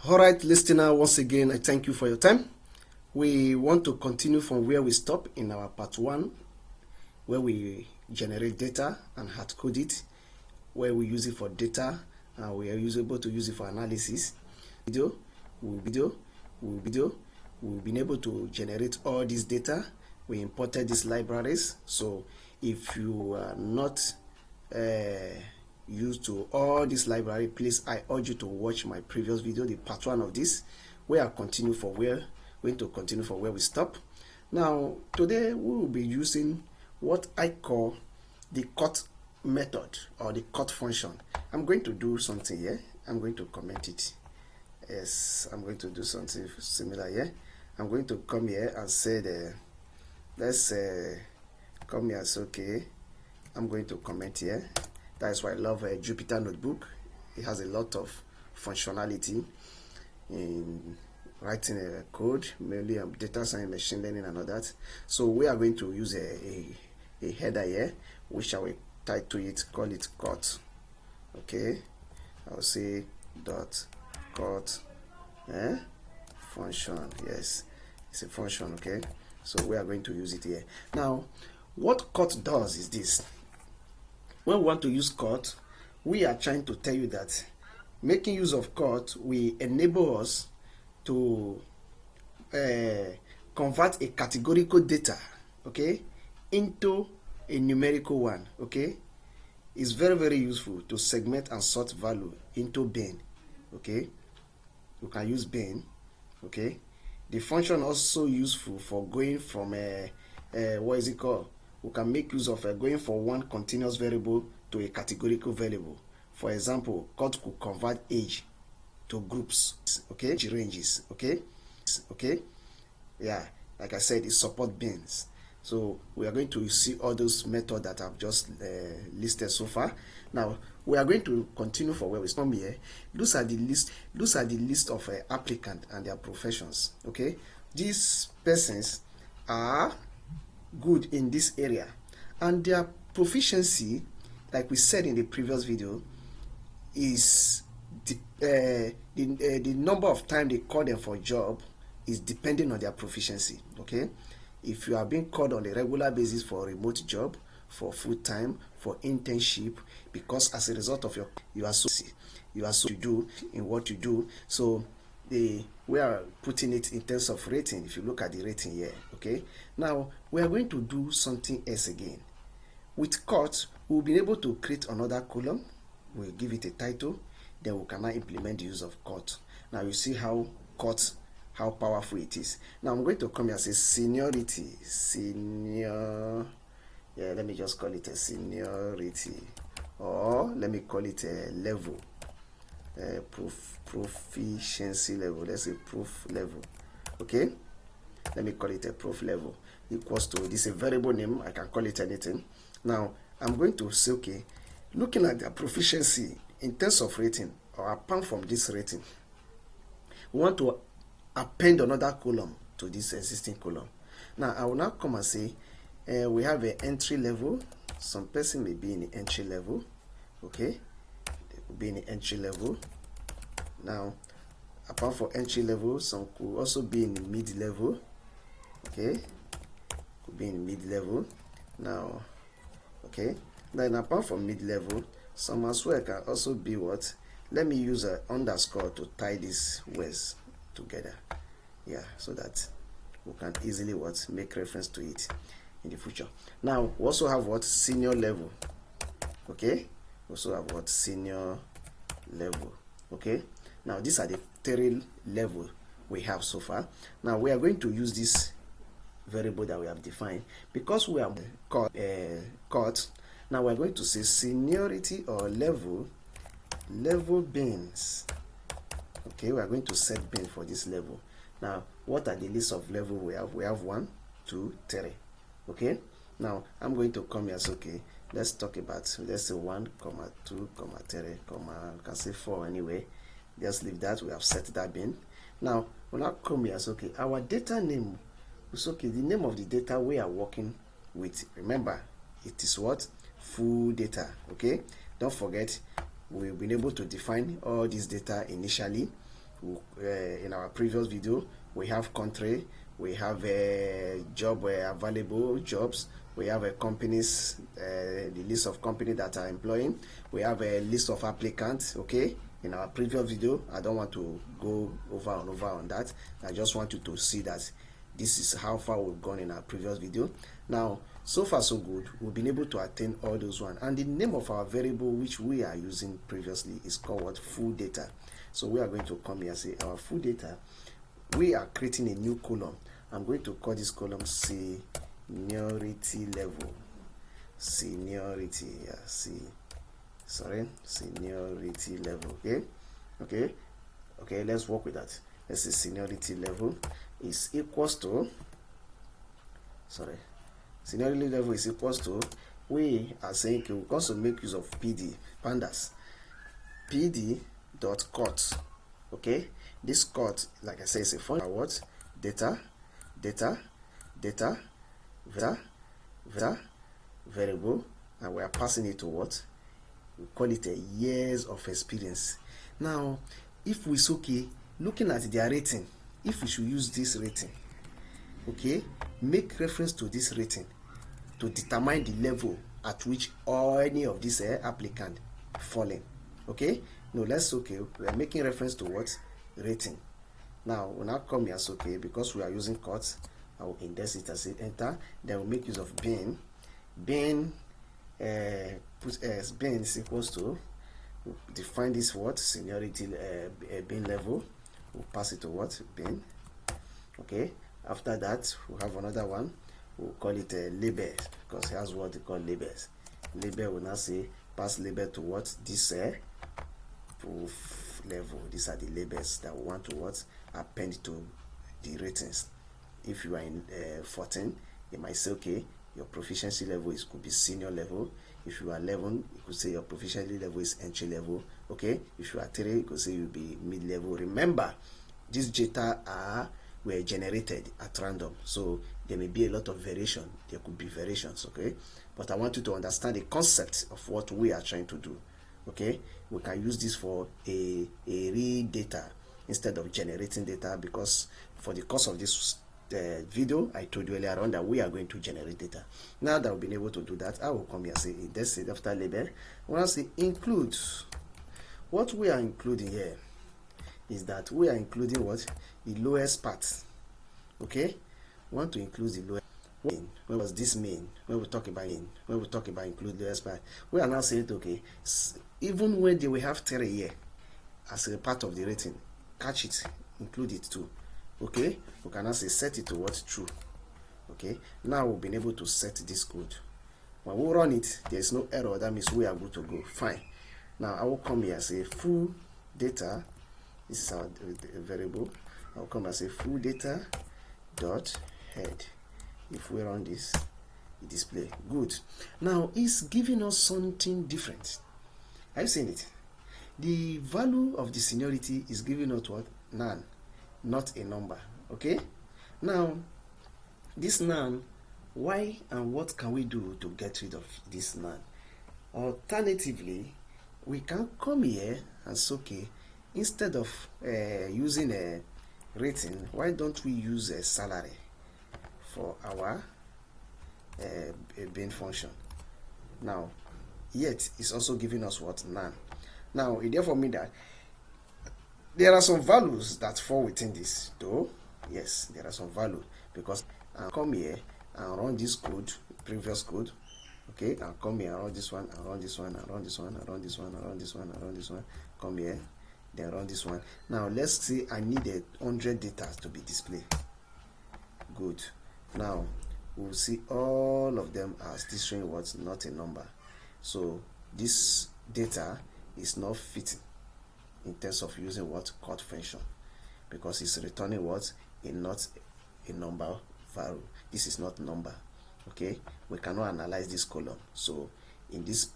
All right, listener, once again, I thank you for your time. We want to continue from where we stop in our part 1, where we generate data and hard code it, where we use it for data and we are able to use it for analysis. We've been able to generate all this data. We imported these libraries. So if you are not used to all this library, please I urge you to watch my previous video, the part 1 of this, where I continue for where we stop. Now today we will be using what I call the cut method or the cut function. I'm going to do something here. I'm going to comment it. Yes, I'm going to do something similar here. I'm going to come here and say let's come here and say okay, I'm going to comment here. That's why I love a Jupyter notebook. It has a lot of functionality in writing a code, mainly data science, machine learning and all that. So we are going to use a header here, which I will title it, call it cut. Okay, I'll say dot cut function. Yes, it's a function. Okay, so we are going to use it here. Now what cut does is this. When we want to use cut, we are trying to tell you that making use of cut will enable us to convert a categorical data, okay, into a numerical one. Okay, it's very useful to segment and sort value into bin. Okay, you can use bin. Okay, the function also useful for going from what is it called? We can make use of going from one continuous variable to a categorical variable. For example, cut could convert age to groups, okay, ranges, okay, yeah, like I said, it supports bins. So we are going to see all those methods that I've just listed so far. Now we are going to continue for where we stop here. Those are the list of applicants and their professions. Okay, these persons are good in this area and their proficiency, like we said in the previous video, is the number of time they call them for a job is depending on their proficiency. Okay, if you are being called on a regular basis for a remote job, for full-time, for internship, because as a result of you are so you do in what you do, so we are putting it in terms of rating. If you look at the rating here, okay, now we are going to do something else again. With cut, we'll be able to create another column. We'll give it a title, then we can now implement the use of cut. Now you see how powerful it is. Now I'm going to come here and say seniority, yeah, let me just call it a seniority, or let me call it a level, proficiency level. Let's say proof level. Okay, let me call it a proof level equals to this, a variable name. I can call it anything. Now I'm going to say okay, looking at the proficiency in terms of rating, or apart from this rating, we want to append another column to this existing column. Now I will now come and say we have an entry level. Some person may be in the entry level. Okay, they will be in the entry level. Now apart from entry level, some could also be in the mid level. Okay, could be in mid level. Now okay, then apart from mid level, some as well can also be what, let me use an underscore to tie these words together, yeah, so that we can easily what, make reference to it in the future. Now we also have what, senior level. Okay, we also have what, senior level. Okay, now these are the 3 levels we have so far. Now we are going to use this variable that we have defined because we have cut. Now we're going to say seniority or level bins. Okay, we are going to set bin for this level. Now what are the list of level we have? We have 1, 2, 3. Okay, now I'm going to come here. So okay, let's talk about, let's say 1, 2, 3, I can say 4 anyway. Just leave that. We have set that bin. Now we'll now come here. So okay, our data name is okay, the name of the data we are working with. Remember, it is what, full data. Okay, don't forget we've been able to define all this data initially. in our previous video, we have country, we have a job available jobs, we have a companies, the list of companies that are employing, we have a list of applicants. Okay, in our previous video, I don't want to go over and over on that. I just want you to see that this is how far we've gone in our previous video. Now, so far so good, we've been able to attain all those one, and the name of our variable which we are using previously is called what? Full data. So we are going to come here and say our full data. We are creating a new column. I'm going to call this column seniority level. Seniority, seniority level. Okay, let's work with that. Let's say seniority level is equals to, seniority level is equals to, we are saying we can also make use of pandas pd cut. Okay, this cut, like I say, is a function what? Data variable, and we are passing it to what? We call it a years of experience. Now, if we looking at their rating, if we should use this rating, okay, make reference to this rating to determine the level at which any of these applicant falling. Okay, no, let's we are making reference to what? Rating. Now we'll now come here, because we are using cuts, I will index it as enter. Then we'll make use of bin. Bin is equals to, we'll define this what? Seniority bin level. We'll pass it to what? Bin. Okay, after that we'll have another one. We'll call it labels, because here's what they call labels. Label will now say pass label to what? This proof level. These are the labels that we want to what? Append to the ratings. If you are in 14, you might say your proficiency level could be senior level. If you are 11, you could say your proficiency level is entry level. Okay, if you are 3, you could say you'll be mid level. Remember, these data were generated at random, so there may be a lot of variation. There could be variations. Okay, but I want you to understand the concept of what we are trying to do. Okay, we can use this for a real data instead of generating data, because for the course of this video, I told you earlier on that we are going to generate data. Now that we've been able to do that, I will come here and say let's say after label, when I say include, what we are including here is that we are including what? The lowest part. Okay, we want to include the lowest. When was this mean? When we talk about include lowest part, we are now saying even when they will have 3 here as a part of the rating, catch it, include it too. Okay, we can now say set it to what? True. Okay, now we've been able to set this code. When we run it, there is no error. That means we are good to go. Fine. Now I will come here and say full data. This is our variable. I will come and say full data dot head. If we run this, it display good. Now it's giving us something different. Have you seen it? The value of the seniority is giving us what? None, not a number. Okay, now this none, why and what can we do to get rid of this none? Alternatively, we can come here and say instead of using a rating, why don't we use a salary for our bin function? Now yet it's also giving us what? None. Now it therefore means that there are some values that fall within this, though. Yes, there are some value, because I'll come here and run this code, previous code. Okay, I'll come here and run this one, and run this one, and run this one, and run this one, and run this one, and run this one. Come here, then run this one. Now let's say I need 100 data to be displayed. Good. Now we'll see all of them are still showing what's not a number. So this data is not fitting in terms of using what? Cut function, because it's returning what? Not a number value. This is not number. Okay, we cannot analyze this column. So in this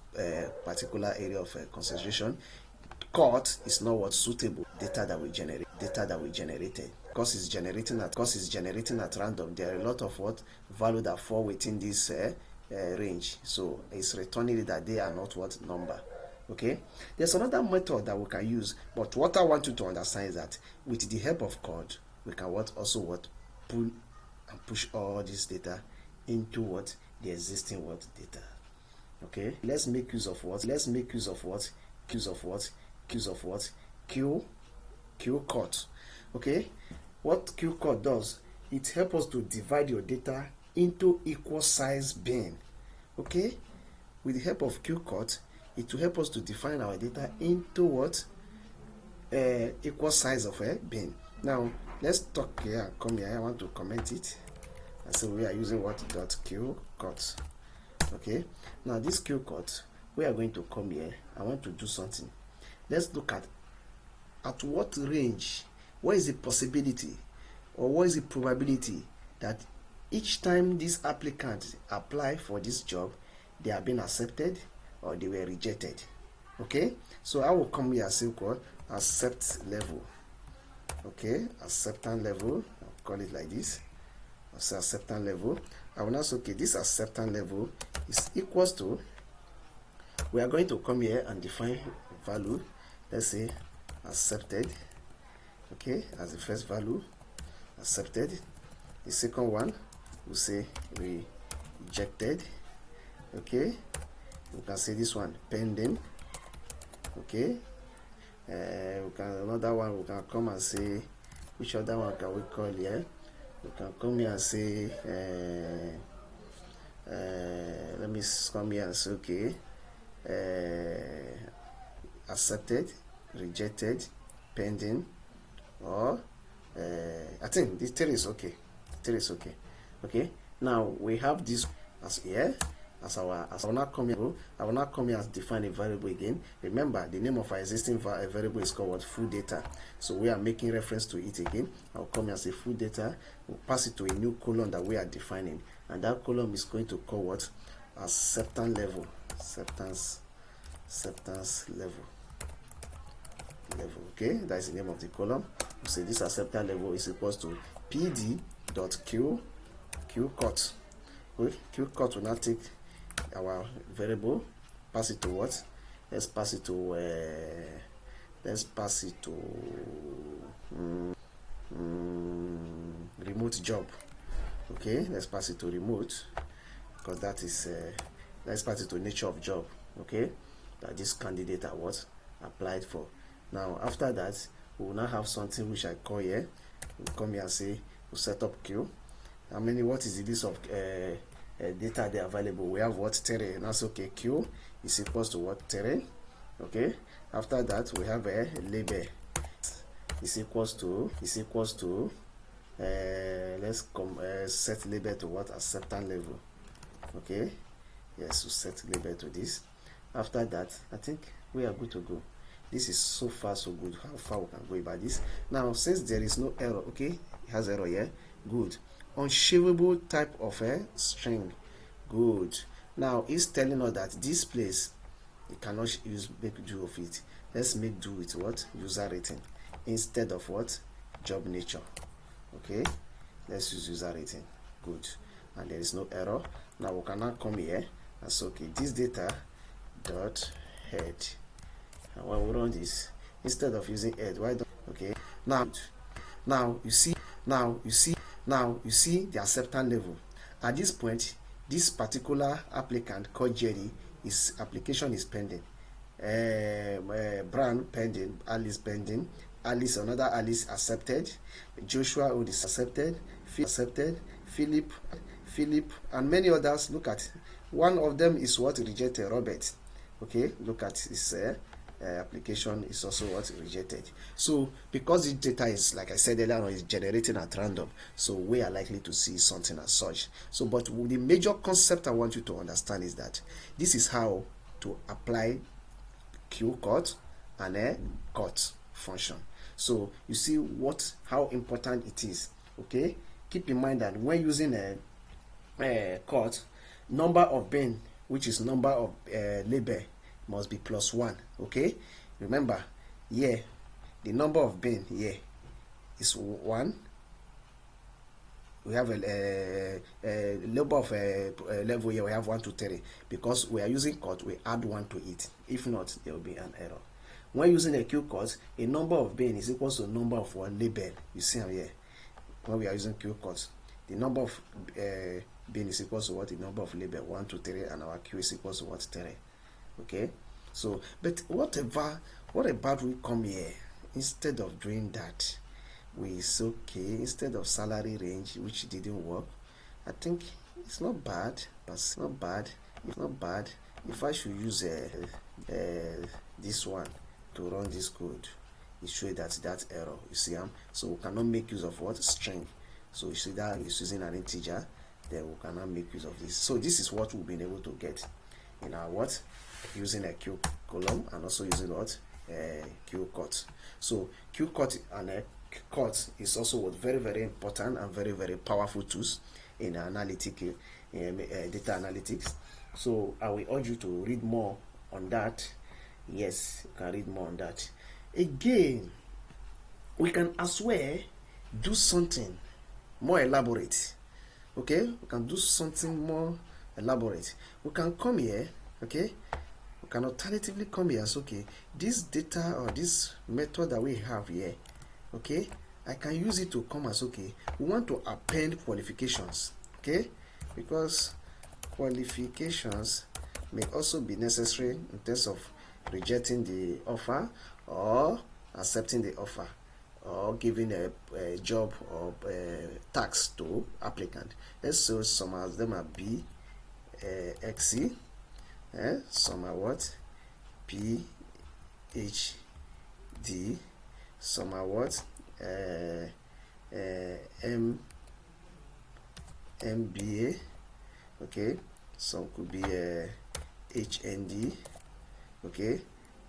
particular area of concentration, cut is not what? Suitable data that we generated, because it's generating at random. There are a lot of what? Value that fall within this range, so it's returning that they are not what? Number. Okay, there's another method that we can use, but what I want you to understand is that with the help of code, we can also pull and push all this data into the existing data. Okay, let's make use of Q cut. Okay, what Q cut does, it helps us to divide your data into equal size bin. Okay, with the help of Q cut, it will help us to define our data into equal size of a bin. Now let's talk here. Come here, I want to comment it, and so we are using .Q cut. Okay, now this Q cut, we are going to come here. I want to do something. Let's look at what range, what is the possibility or what is the probability that each time these applicants apply for this job, they are being accepted or they were rejected. Okay, so I will come here and say accept level. Okay, acceptance level, I'll call it like this. I'll say acceptance level. I will now say, okay, this acceptance level is equals to, we are going to come here and define value. Let's say accepted. Okay, as the first value, accepted. The second one, we'll say rejected. Okay, we can say this one pending. Okay, another one we can come and say, which other one can we call here? We can come here and say let me come here and say, okay, accepted, rejected, pending, or I think this 3 is okay. 3 is okay. Okay, now we have this as here as our I will not come here and define a variable again. Remember, the name of our existing variable is called full data, so we are making reference to it again. I'll come here and say full data. We'll pass it to a new column that we are defining, and that column is going to call acceptance level. Acceptance level. Okay, that is the name of the column. We say this acceptance level is equals to pd.q cut. Q cut will now take our variable, pass it to what? Let's pass it to remote job. Okay, let's pass it to remote, because that is let's pass it to nature of job. Okay, that this candidate applied for. Now after that, we will now have something which I call here. We'll come here and say we'll set up Q. What is the list of data they are available? We have 3, and that's okay. Q is equals to 3. Okay, after that we have a label is equals to let's set label to acceptance level. Okay, yes, we set label to this. After that, I think we are good to go. This is so far so good. How far we can go about this now? Since there is no error, okay, it has error here. Good. Unshavable type of a string. Good. Now it's telling us that this place it cannot make do of it. Let's make do with user rating instead of job nature. Okay, let's use user rating. Good. And there is no error. Now we can now come here and say, okay, this data dot head. And when we run this, instead of using head, why don't, okay, now you see the acceptance level. At this point, this particular applicant called Jerry, his application is pending. Brown pending, Alice pending, Alice, another Alice accepted, Joshua who is accepted, Philip, and many others. Look at one of them is rejected, Robert. Okay, look at his application is also rejected. So because the data is, like I said earlier on, is generating at random, so we are likely to see something as such. So but the major concept I want you to understand is that this is how to apply Q cut and a cut function. So you see how important it is. Okay, keep in mind that when using a cut, number of bin, which is number of label, must be +1. Okay, remember here the number of bin here is 1, we have a number of level here. We have 1 to 3 because we are using cut. We add 1 to it. If not, there will be an error. When using a Q cut, a number of bin is equal to a number of one label. You see here. When we are using Q cut, the number of bin is equal to what? The number of label 1 to 3, and our Q is equal to what? 3. Okay. So, but what about we come here instead of doing that? We say okay, instead of salary range, which didn't work, I think it's not bad, but it's not bad if I should use this one to run this code. It shows that error. You see, so we cannot make use of what? String. So you see that it's using an integer, then we cannot make use of this. So this is what we've been able to get in our what? Using a Q column, and also using what? Q cut. So Q cut and a cut is also what? Very, very important and very, very powerful tools in analytic data analytics. So I will urge you to read more on that. Yes, you can read more on that. Again, we can as well do something more elaborate. Okay, we can do something more elaborate. We can come here. Okay, we can alternatively come here as okay, this data or this method that we have here, okay, I can use it to come as okay, we want to append qualifications. Okay, because qualifications may also be necessary in terms of rejecting the offer or accepting the offer, or giving a job or tax to applicant. Let's say some of them are B, XC, some are what? PhD, some are what? MBA, okay, some could be HND, okay,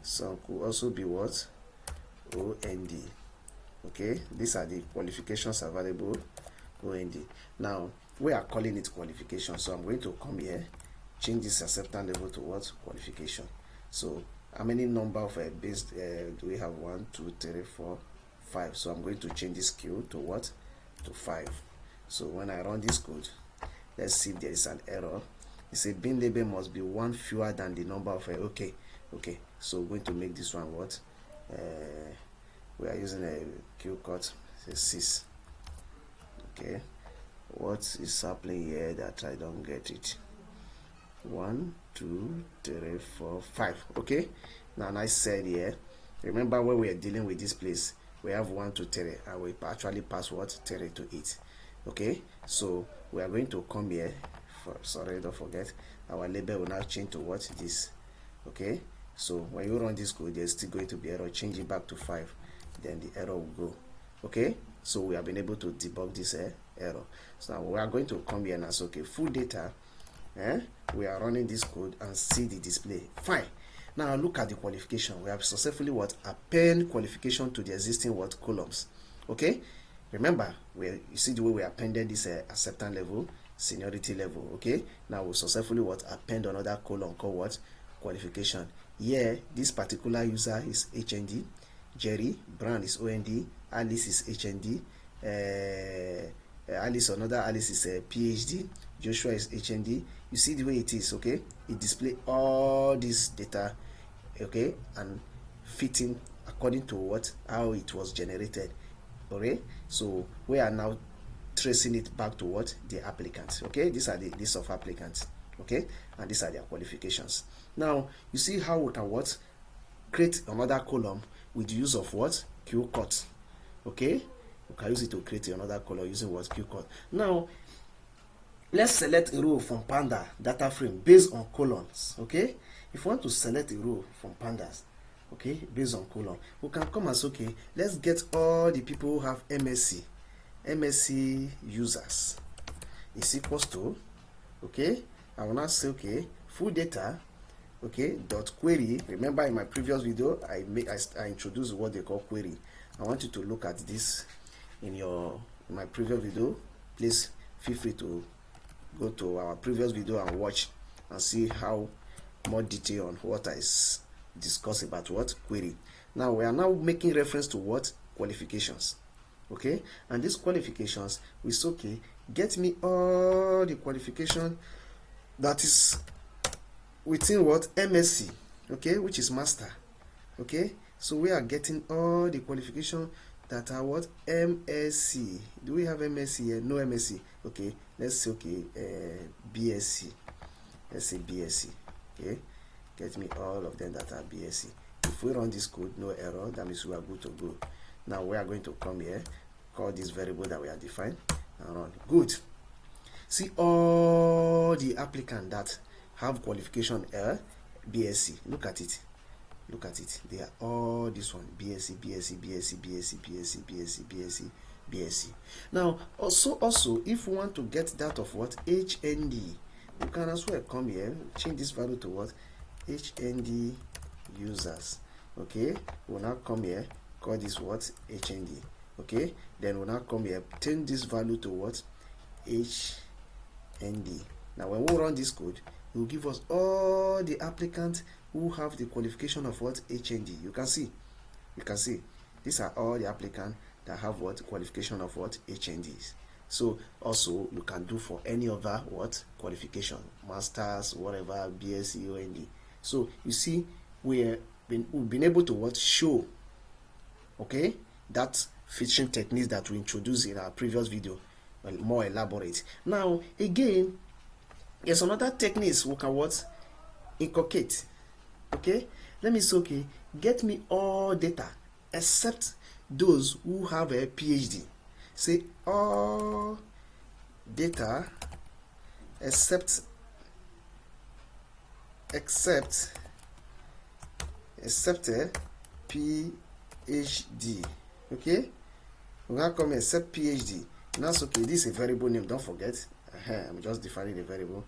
some could also be what? OND. Okay, these are the qualifications available. OND. Now we are calling it qualification, so I'm going to come here, change this acceptance level to what? Qualification. So how many number of base do we have? 1, 2, 3, 4, 5. So I'm going to change this Q to what? To 5. So when I run this code, let's see if there is an error. It says bin label must be 1 fewer than the number of okay. So we're going to make this one what? We are using a Q cut, say 6. Okay, what is happening here that I don't get it? 1, 2, 3, 4, 5. Okay, now I said here, remember when we are dealing with this place, we have 1 to 3, and we actually pass what? 3 to 8. Okay, so we are going to come here. Sorry, don't forget, our label will now change to what? This. Okay, so when you run this code, there's still going to be error. Change it back to 5, then the error will go. Okay, so we have been able to debug this error. So now we are going to come here and say okay, full data. We are running this code and see the display. Fine. Now look at the qualification. We have successfully what? Append qualification to the existing what? Columns. Okay, remember you see the way we appended this acceptance level, seniority level. Okay, now we successfully what? Append another column called what? Qualification. Here this particular user is HND, Jerry, Brown is OND, Alice is HND, Alice is a PhD, Joshua is HND. You see the way it is. Okay, it display all this data, okay, and fitting according to what? How it was generated. Okay, so we are now tracing it back to what? The applicants. Okay, these are the list of applicants. Okay, and these are their qualifications. Now you see how we can what? Create another column with the use of what? Q cut. Okay, we can use it to create another column using what? Q cut. Now let's select a row from Panda data frame based on columns. Okay, if you want to select a row from pandas, okay, based on column, we can come as okay, let's get all the people who have MSc users is equals to, okay, I will now say okay, full data, okay, dot query. Remember in my previous video I introduced what they call query. I want you to look at this in my previous video. Please feel free to go to our previous video and watch and see how more detail on what I discuss about what? Query. Now we are now making reference to what? Qualifications. Okay, and these qualifications we say okay, get me all the qualification that is within what MSc, okay, which is master. Okay, so we are getting all the qualification that are what MSc. Do we have MSc here? No MSc. Okay, let's say okay, BSc. Let's say BSc. Okay, get me all of them that are BSc. If we run this code, no error, that means we are good to go. Now we are going to come here, call this variable that we are defined, and run. Good. See all the applicants that have qualification BSc. Look at it. Look at it. They are all this one. BSc, BSc, BSc, BSc, BSc, BSc, BSc, BSc. Now, also, if we want to get that of what? HND, you can as well come here, change this value to what? HND users. Okay, we'll now come here, call this what? HND. Okay, then we'll now come here, change this value to what? HND. Now, when we run this code, it will give us all the applicants who have the qualification of what? HND. You can see these are all the applicants that have what? Qualification of what? HNDs. So also you can do for any other what? Qualification, masters, whatever, BSc, OND. So you see, we've been able to what? Show, okay, that fishing techniques that we introduced in our previous video, well, more elaborate. Now again, there's another techniques we can what? Inculcate. Okay, let me say, okay, get me all data except those who have a PhD. Say all data except a PhD. Okay, we're gonna come except PhD. Now it's okay, this is a variable name, don't forget. I'm just defining a variable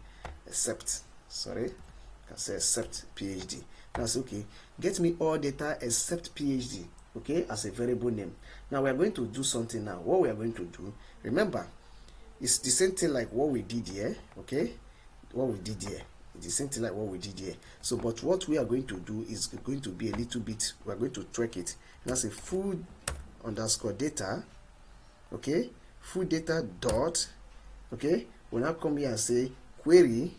except, sorry, I can say except PhD. That's okay, get me all data except PhD, okay, as a variable name. Now we are going to do something now. What we are going to do, remember, it's the same thing like what we did here, okay, what we did here. It's the same thing like what we did here. So but what we are going to do is going to be a little bit, we are going to track it. That's a full underscore data, okay, full data dot, okay, we'll now come here and say query,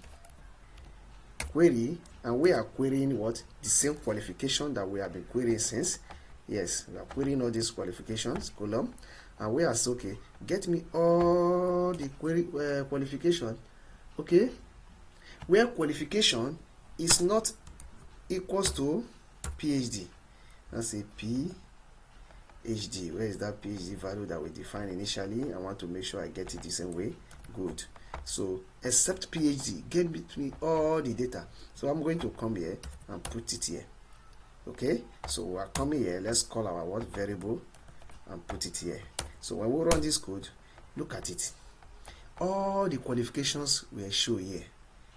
and we are querying what? The same qualification that we have been querying since. Yes, we are querying all these qualifications column, and we are saying, okay, get me all the query qualification, okay, where qualification is not equals to PhD. That's a PhD. Where is that PhD value that we defined initially? I want to make sure I get it the same way. Good. So except PhD, get me all the data. So I'm going to come here and put it here. Okay, so we are coming here. Let's call our what? Variable, and put it here. So when we run this code, look at it. All the qualifications will show here.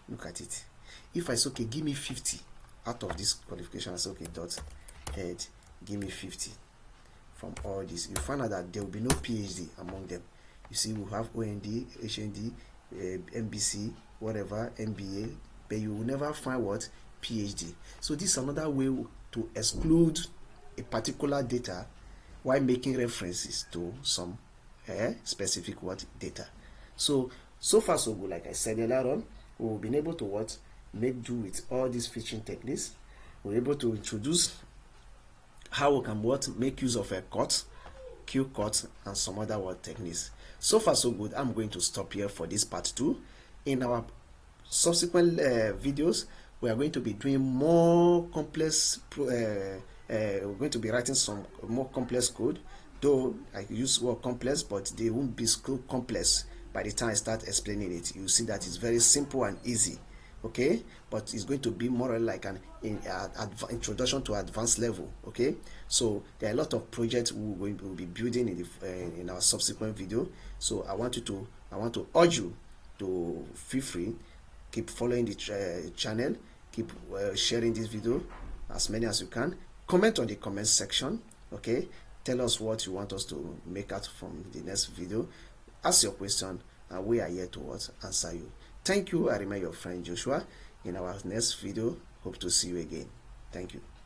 Look at it. If I say, okay, give me 50 out of this qualification, I say, okay, dot head, give me 50 from all this. You find out that there will be no PhD among them. You see, we have OND, HND, MBC, whatever, MBA, but you will never find what? PhD. So this is another way to exclude a particular data while making references to some specific what? Data. So far so good. Like I said earlier on, we've been able to what? Make do with all these fishing techniques. We're able to introduce how we can what? Make use of a cut, Q cut, and some other word techniques. So far so good. I'm going to stop here for this part 2. In our subsequent videos, we are going to be doing more complex we're going to be writing some more complex code, though I use word complex, but they won't be so complex by the time I start explaining it. You see that it's very simple and easy, okay, but it's going to be more like an introduction to advanced level. Okay, so there are a lot of projects we will be building in our subsequent video. So I want to urge you to feel free, keep following the channel, keep sharing this video as many as you can. Comment on the comment section, okay, tell us what you want us to make out from the next video. Ask your question and we are here to answer you. Thank you. I remain your friend Joshua. In our next video, hope to see you again. Thank you.